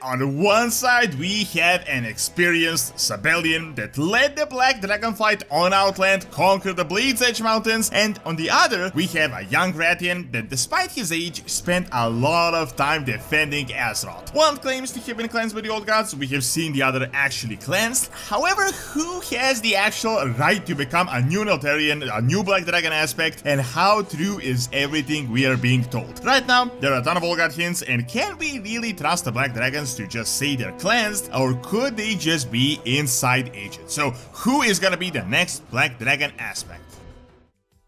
on one side we have an experienced Sabellian that led the Black Dragonflight on Outland, conquered the Blade's Edge Mountains, and on the other we have a young Wrathion that despite his age spent a lot of time defending Azeroth. One claims to have been cleansed by the old gods, we have seen the other actually cleansed. However, who has the actual right to become a new Neltharion, a new Black Dragon aspect, and how true is everything we are being told? Right now, there are a ton of old god hints, and can we really trust the Black Dragons to just say they're cleansed, or could they just be inside agents? So, who is gonna be the next Black Dragon aspect?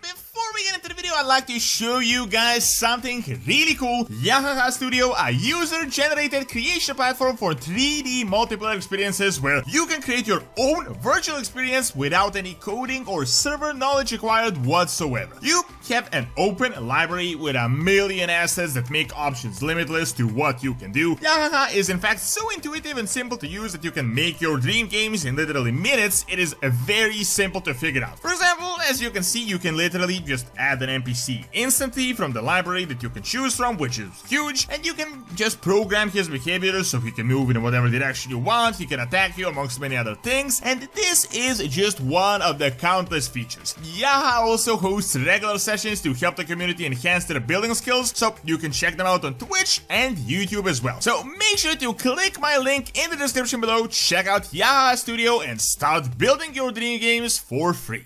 Before we get into the video, I'd like to show you guys something really cool. Yahaha Studio, a user-generated creation platform for 3D multiplayer experiences where you can create your own virtual experience without any coding or server knowledge required whatsoever. You have an open library with a million assets that make options limitless to what you can do. Yahaha is in fact so intuitive and simple to use that you can make your dream games in literally minutes. It is very simple to figure out. For example, as you can see, you can literally just add an NPC instantly from the library that you can choose from, which is huge, and you can just program his behavior so he can move in whatever direction you want, he can attack you amongst many other things, and this is just one of the countless features. Yaha also hosts regular sessions to help the community enhance their building skills, so you can check them out on Twitch and YouTube as well. So make sure to click my link in the description below, check out Yaha Studio, and start building your dream games for free.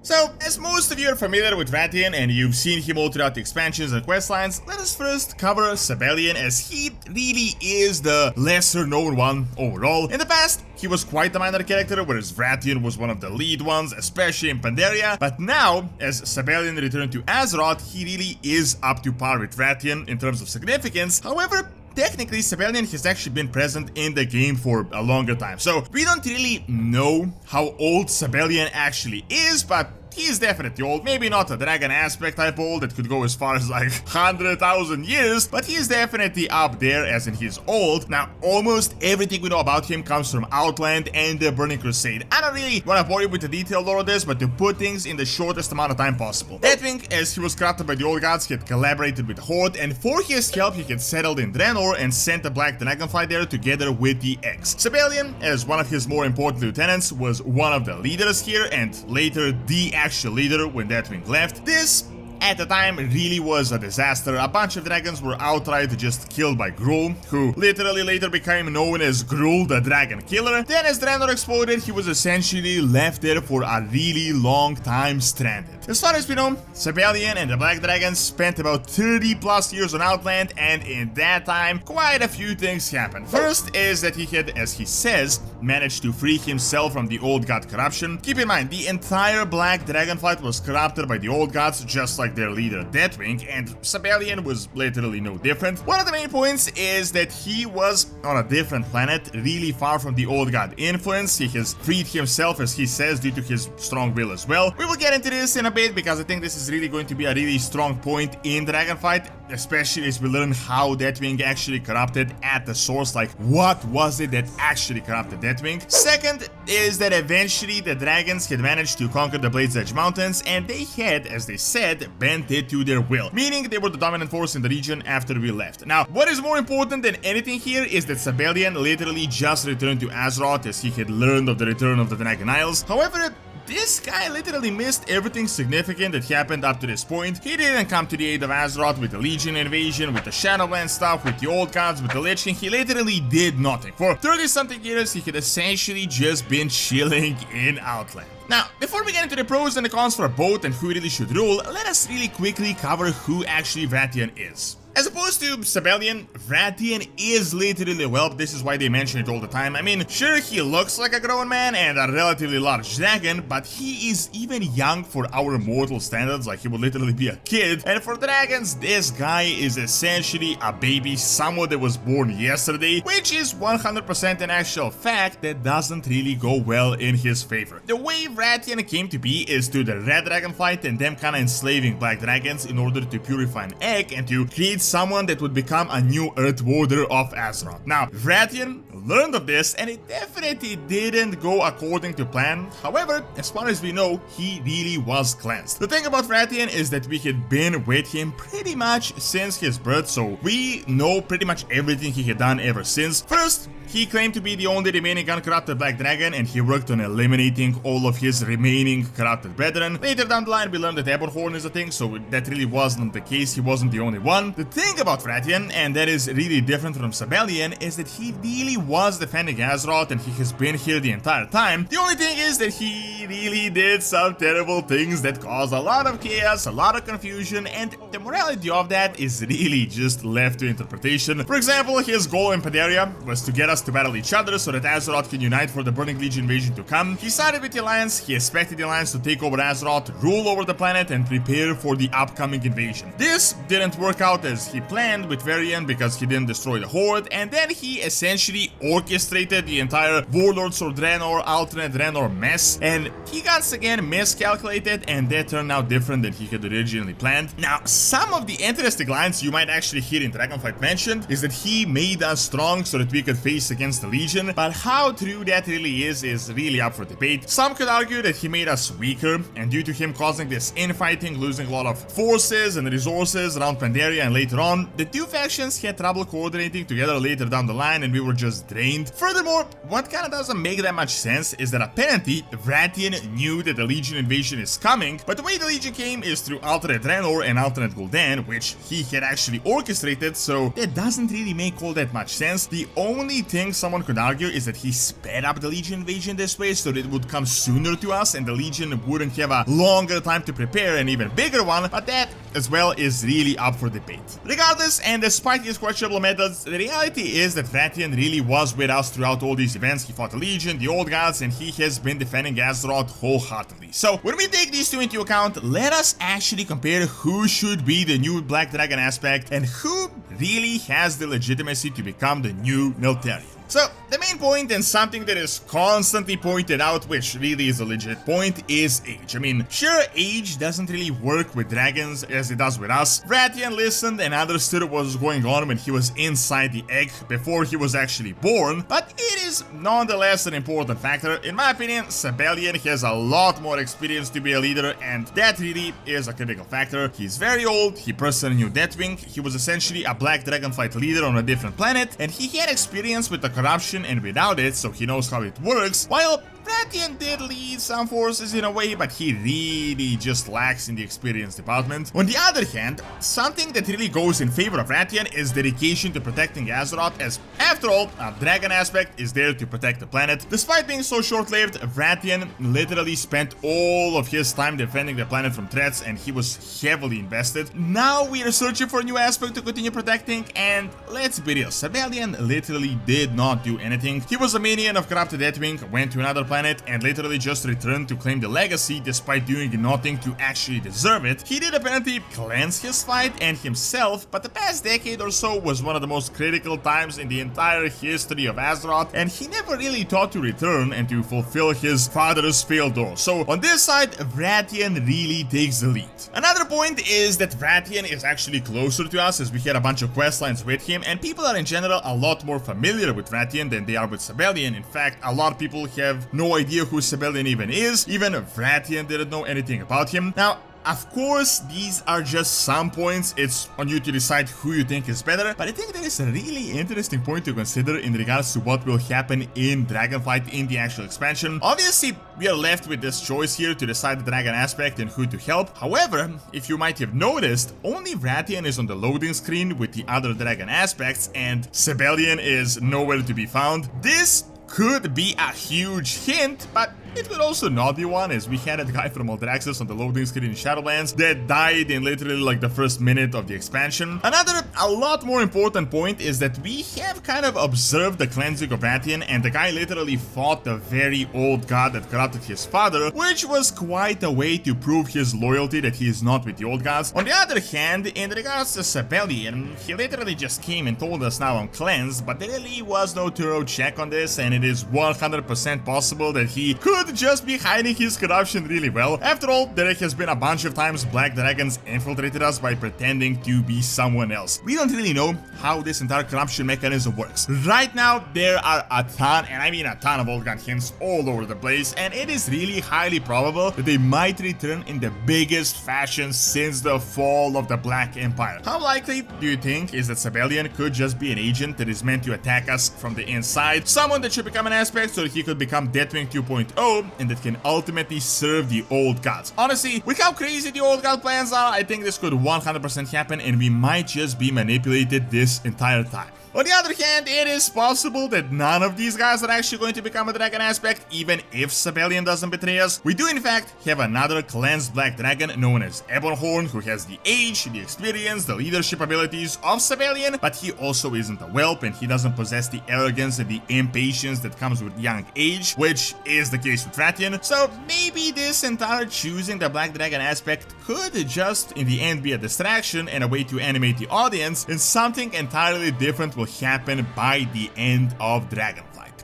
So, as most of you are familiar with Wrathion and you've seen him all throughout the expansions and questlines, let us first cover Sabellian, as he really is the lesser known one overall. In the past, he was quite a minor character, whereas Wrathion was one of the lead ones, especially in Pandaria, but now, as Sabellian returned to Azeroth, he really is up to par with Wrathion in terms of significance. However, technically, Sabellian has actually been present in the game for a longer time, so we don't really know how old Sabellian actually is, but he is definitely old. Maybe not a dragon aspect type old that could go as far as like 100,000 years, but he is definitely up there as in he's old. Now, almost everything we know about him comes from Outland and the Burning Crusade. I don't really want to bore you with the detailed lore of this, but to put things in the shortest amount of time possible. Deathwing, as he was crafted by the old gods, had collaborated with Horde, and for his help he had settled in Draenor and sent the Black Dragonflight there together with the X. Sabellian, as one of his more important lieutenants, was one of the leaders here, and later the actual leader when Deathwing left. This, at the time, really was a disaster. A bunch of dragons were outright just killed by Gruul, who literally later became known as Gruul the Dragon Killer. Then as Draenor exploded, he was essentially left there for a really long time stranded. As far as we know, Sabellian and the Black Dragons spent about 30 plus years on Outland, and in that time, quite a few things happened. First is that he had, as he says, managed to free himself from the old god corruption. Keep in mind, the entire Black Dragonflight was corrupted by the old gods, just like their leader Deathwing, and Sabellian was literally no different. One of the main points is that he was on a different planet, really far from the old god influence. He has freed himself, as he says, due to his strong will as well. We will get into this in a bit, because I think this is really going to be a really strong point in Dragonfight, especially as we learn how Deathwing actually corrupted at the source, like what was it that actually corrupted Deathwing. Second is that eventually the dragons had managed to conquer the Blade's Edge Mountains, and they had, as they said, bent it to their will, meaning they were the dominant force in the region after we left. Now, what is more important than anything here is that Sabellian literally just returned to Azeroth, as he had learned of the return of the Dragon Isles. However, this guy literally missed everything significant that happened up to this point. He didn't come to the aid of Azeroth with the Legion invasion, with the Shadowlands stuff, with the old gods, with the Lich King. He literally did nothing. For 30-something years, he had essentially just been chilling in Outland. Now, before we get into the pros and the cons for both and who really should rule, let us really quickly cover who actually Wrathion is. As opposed to Sabellian, Wrathion is literally a whelp. This is why they mention it all the time. I mean, sure, he looks like a grown man and a relatively large dragon, but he is even young for our mortal standards, like he would literally be a kid. And for dragons, this guy is essentially a baby, someone that was born yesterday, which is 100% an actual fact that doesn't really go well in his favor. The way Wrathion came to be is through the Red Dragonflight and them kinda enslaving black dragons in order to purify an egg and to create someone that would become a new Earth Warder of Azeroth. Now, Wrathion learned of this, and it definitely didn't go according to plan. However, as far as we know, he really was cleansed. The thing about Wrathion is that we had been with him pretty much since his birth, so we know pretty much everything he had done ever since. First, he claimed to be the only remaining uncorrupted black dragon, and he worked on eliminating all of his remaining corrupted brethren. Later down the line, we learned that Eberhorn is a thing, so that really wasn't the case. He wasn't the only one. The thing about Wrathion, and that is really different from Sabellian, is that he really was defending Azeroth, and he has been here the entire time. The only thing is that he really did some terrible things that caused a lot of chaos, a lot of confusion, and the morality of that is really just left to interpretation. For example, his goal in Pandaria was to get us to battle each other so that Azeroth can unite for the Burning Legion invasion to come. He sided with the Alliance, he expected the Alliance to take over Azeroth, rule over the planet, and prepare for the upcoming invasion. This didn't work out as he planned with Wrathion because he didn't destroy the Horde, and then he essentially orchestrated the entire Warlords or Draenor, alternate Draenor mess, and he once again miscalculated, and that turned out different than he had originally planned. Now, some of the interesting lines you might actually hear in Dragonflight mentioned is that he made us strong so that we could face against the Legion, but how true that really is really up for debate. Some could argue that he made us weaker, and due to him causing this infighting, losing a lot of forces and resources around Pandaria and later on, the two factions had trouble coordinating together later down the line and we were just drained. Furthermore, what kinda doesn't make that much sense is that apparently Wrathion knew that the Legion invasion is coming, but the way the Legion came is through alternate Draenor and alternate Gul'dan, which he had actually orchestrated, so that doesn't really make all that much sense. The only thing someone could argue is that he sped up the Legion invasion this way so that it would come sooner to us and the Legion wouldn't have a longer time to prepare, an even bigger one, but that as well is really up for debate. Regardless, and despite his questionable methods, the reality is that Wrathion really was with us throughout all these events. He fought the Legion, the Old Gods, and he has been defending Azeroth wholeheartedly. So when we take these two into account, let us actually compare who should be the new Black Dragon aspect and who really has the legitimacy to become the new Neltharion. So, the main point, and something that is constantly pointed out, which really is a legit point, is age. I mean, sure, age doesn't really work with dragons as it does with us. Wrathion listened and understood what was going on when he was inside the egg before he was actually born, but it is nonetheless an important factor. In my opinion, Sabellian has a lot more experience to be a leader, and that really is a critical factor. He's very old, he personally knew Deathwing, he was essentially a Black Dragonflight leader on a different planet, and he had experience with the corruption and without it, so he knows how it works, while Wrathion did lead some forces in a way, but he really just lacks in the experience department. On the other hand, something that really goes in favor of Wrathion is dedication to protecting Azeroth, as after all, a dragon aspect is there to protect the planet. Despite being so short-lived, Wrathion literally spent all of his time defending the planet from threats, and he was heavily invested. Now we are searching for a new aspect to continue protecting, and let's be real, Sabellian literally did not do anything. He was a minion of corrupted Deathwing, went to another planet, and literally just returned to claim the legacy despite doing nothing to actually deserve it. He did apparently cleanse his fight and himself, but the past decade or so was one of the most critical times in the entire history of Azeroth, and he never really thought to return and to fulfill his father's failed door. So on this side, Wrathion really takes the lead. Another point is that Wrathion is actually closer to us, as we had a bunch of questlines with him, and people are in general a lot more familiar with Wrathion than they are with Sabellian. In fact, a lot of people have no idea who Sabellian even is. Even Wrathion didn't know anything about him. Now, of course, these are just some points, it's on you to decide who you think is better, but I think there is a really interesting point to consider in regards to what will happen in Dragonflight in the actual expansion. Obviously, we are left with this choice here to decide the dragon aspect and who to help. However, if you might have noticed, only Wrathion is on the loading screen with the other dragon aspects, and Sabellian is nowhere to be found. This could be a huge hint, but it could also not be one, as we had a guy from Aldraxis on the loading screen in Shadowlands that died in literally like the first minute of the expansion. Another, a lot more important point is that we have kind of observed the cleansing of Wrathion, and the guy literally fought the very old god that corrupted his father, which was quite a way to prove his loyalty that he is not with the old gods. On the other hand, in regards to Sabellian, he literally just came and told us now I'm cleansed, but there really was no thorough check on this, and it is 100% possible that he could could just be hiding his corruption really well. After all, there has been a bunch of times black dragons infiltrated us by pretending to be someone else. We don't really know how this entire corruption mechanism works. Right now, there are a ton, and I mean a ton of old gun hints all over the place, and it is really highly probable that they might return in the biggest fashion since the fall of the Black Empire. How likely do you think is that Sabellian could just be an agent that is meant to attack us from the inside? Someone that should become an aspect so that he could become Deathwing 2.0 and that can ultimately serve the old gods. Honestly, with how crazy the old god plans are, I think this could 100% happen and we might just be manipulated this entire time. On the other hand, it is possible that none of these guys are actually going to become a dragon aspect, even if Sabellian doesn't betray us. We do in fact have another cleansed black dragon known as Ebonhorn, who has the age, the experience, the leadership abilities of Sabellian, but he also isn't a whelp and he doesn't possess the arrogance and the impatience that comes with young age, which is the case with Wrathion. So maybe this entire choosing the black dragon aspect could just in the end be a distraction and a way to animate the audience, and something entirely different will happen by the end of Dragonflight.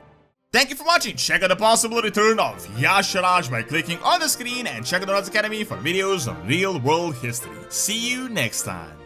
Thank you for watching. Check out the possible return of Y'Shaarj by clicking on the screen and check out the Academy for videos on real world history. See you next time.